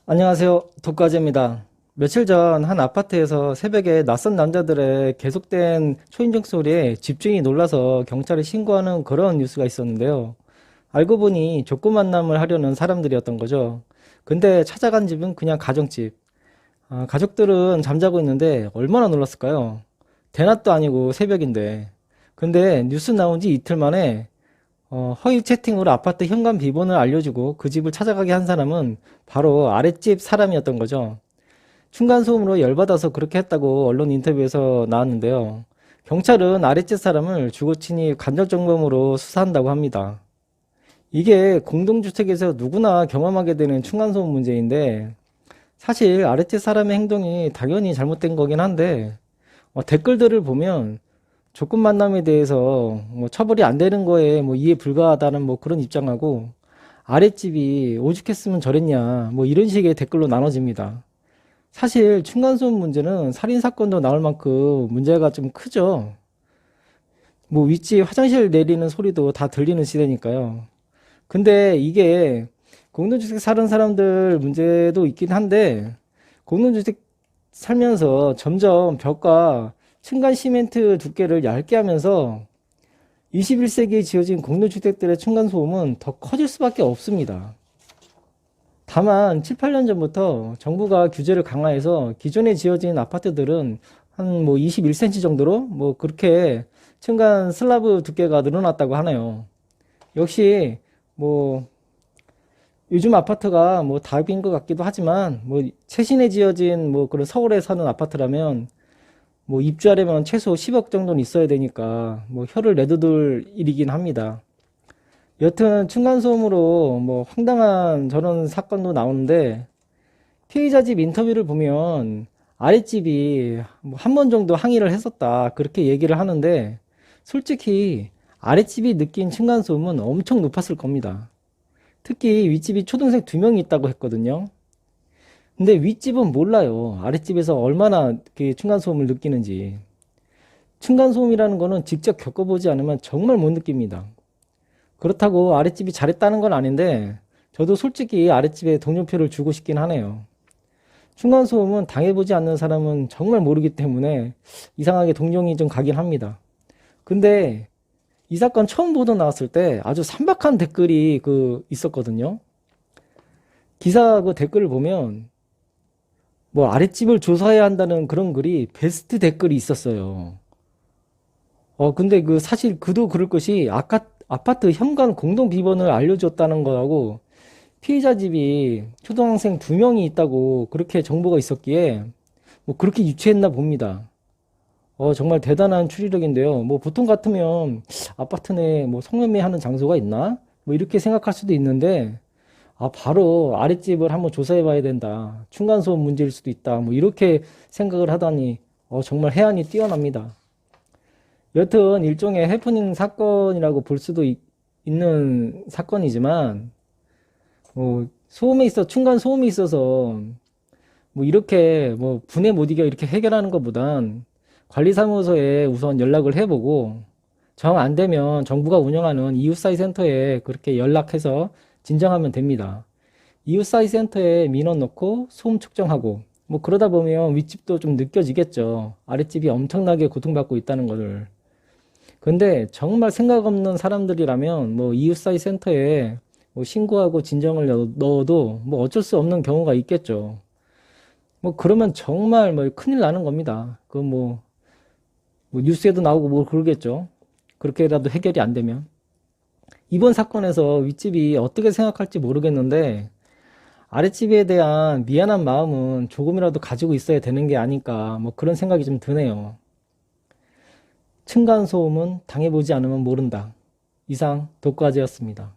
안녕하세요. 독과제입니다. 며칠 전 한 아파트에서 새벽에 낯선 남자들의 계속된 초인종 소리에 집주인이 놀라서 경찰에 신고하는 그런 뉴스가 있었는데요. 알고 보니 족구 만남을 하려는 사람들이었던 거죠. 근데 찾아간 집은 그냥 가정집. 가족들은 잠자고 있는데 얼마나 놀랐을까요? 대낮도 아니고 새벽인데. 근데 뉴스 나온 지 이틀 만에 허위 채팅으로 아파트 현관 비번을 알려주고 그 집을 찾아가게 한 사람은 바로 아랫집 사람이었던 거죠. 층간소음으로 열받아서 그렇게 했다고 언론 인터뷰에서 나왔는데요. 경찰은 아랫집 사람을 주거침입 간접정범으로 수사한다고 합니다. 이게 공동주택에서 누구나 경험하게 되는 층간소음 문제인데 사실 아랫집 사람의 행동이 당연히 잘못된 거긴 한데 댓글들을 보면 조건 만남에 대해서 뭐 처벌이 안 되는 거에 뭐 이해 불가하다는 뭐 그런 입장하고 아랫집이 오죽했으면 저랬냐 뭐 이런 식의 댓글로 나눠집니다. 사실 층간소음 문제는 살인사건도 나올 만큼 문제가 좀 크죠. 뭐 윗집 화장실 내리는 소리도 다 들리는 시대니까요. 근데 이게 공동주택 사는 사람들 문제도 있긴 한데 공동주택 살면서 점점 벽과 층간 시멘트 두께를 얇게 하면서 21세기에 지어진 공동주택들의 층간소음은 더 커질 수밖에 없습니다. 다만 7, 8년 전부터 정부가 규제를 강화해서 기존에 지어진 아파트들은 한 뭐 21cm 정도로 뭐 그렇게 층간 슬라브 두께가 늘어났다고 하네요. 역시 뭐 요즘 아파트가 뭐 답인 것 같기도 하지만 뭐 최신에 지어진 뭐 그런 서울에 사는 아파트라면 뭐 입주하려면 최소 10억 정도는 있어야 되니까 뭐 혀를 내두들 일이긴 합니다. 여튼 층간소음으로 뭐 황당한 저런 사건도 나오는데 피해자 집 인터뷰를 보면 아랫집이 뭐 한 번 정도 항의를 했었다 그렇게 얘기를 하는데 솔직히 아랫집이 느낀 층간소음은 엄청 높았을 겁니다. 특히 윗집이 초등생 2명이 있다고 했거든요. 근데 윗집은 몰라요. 아랫집에서 얼마나 그 층간소음을 느끼는지. 층간소음이라는 거는 직접 겪어보지 않으면 정말 못 느낍니다. 그렇다고 아랫집이 잘했다는 건 아닌데 저도 솔직히 아랫집에 동료표를 주고 싶긴 하네요. 층간소음은 당해보지 않는 사람은 정말 모르기 때문에 이상하게 동정이 좀 가긴 합니다. 근데 이 사건 처음 보도 나왔을 때 아주 산박한 댓글이 있었거든요. 기사 그 댓글을 보면 뭐 아랫집을 조사해야 한다는 그런 글이 베스트 댓글이 있었어요. 근데 사실 그도 그럴 것이 아파트 현관 공동 비번을 알려줬다는 거하고 피해자 집이 초등학생 2명이 있다고 그렇게 정보가 있었기에 뭐 그렇게 유치했나 봅니다. 정말 대단한 추리력인데요. 뭐 보통 같으면 아파트 내에 뭐 성매매 하는 장소가 있나? 뭐 이렇게 생각할 수도 있는데 바로 아랫집을 한번 조사해 봐야 된다. 층간소음 문제일 수도 있다. 뭐 이렇게 생각을 하다니 정말 해안이 뛰어납니다. 여튼 일종의 해프닝 사건이라고 볼 수도 있는 사건이지만 층간 소음이 있어서 뭐 이렇게 뭐 분해 못 이겨 이렇게 해결하는 것보단 관리사무소에 우선 연락을 해보고 정 안 되면 정부가 운영하는 이웃사회 센터에 그렇게 연락해서 진정하면 됩니다. 이웃사회 센터에 민원 넣고 소음 측정하고 뭐 그러다 보면 윗집도 좀 느껴지겠죠. 아랫집이 엄청나게 고통받고 있다는 것을. 근데 정말 생각 없는 사람들이라면 뭐 이웃사회 센터에 뭐 신고하고 진정을 넣어도 뭐 어쩔 수 없는 경우가 있겠죠. 뭐 그러면 정말 뭐 큰일 나는 겁니다. 뭐 뉴스에도 나오고 뭐 그러겠죠. 그렇게라도 해결이 안 되면. 이번 사건에서 윗집이 어떻게 생각할지 모르겠는데 아랫집에 대한 미안한 마음은 조금이라도 가지고 있어야 되는 게 아닐까 뭐 그런 생각이 좀 드네요. 층간소음은 당해보지 않으면 모른다. 이상 독과제였습니다.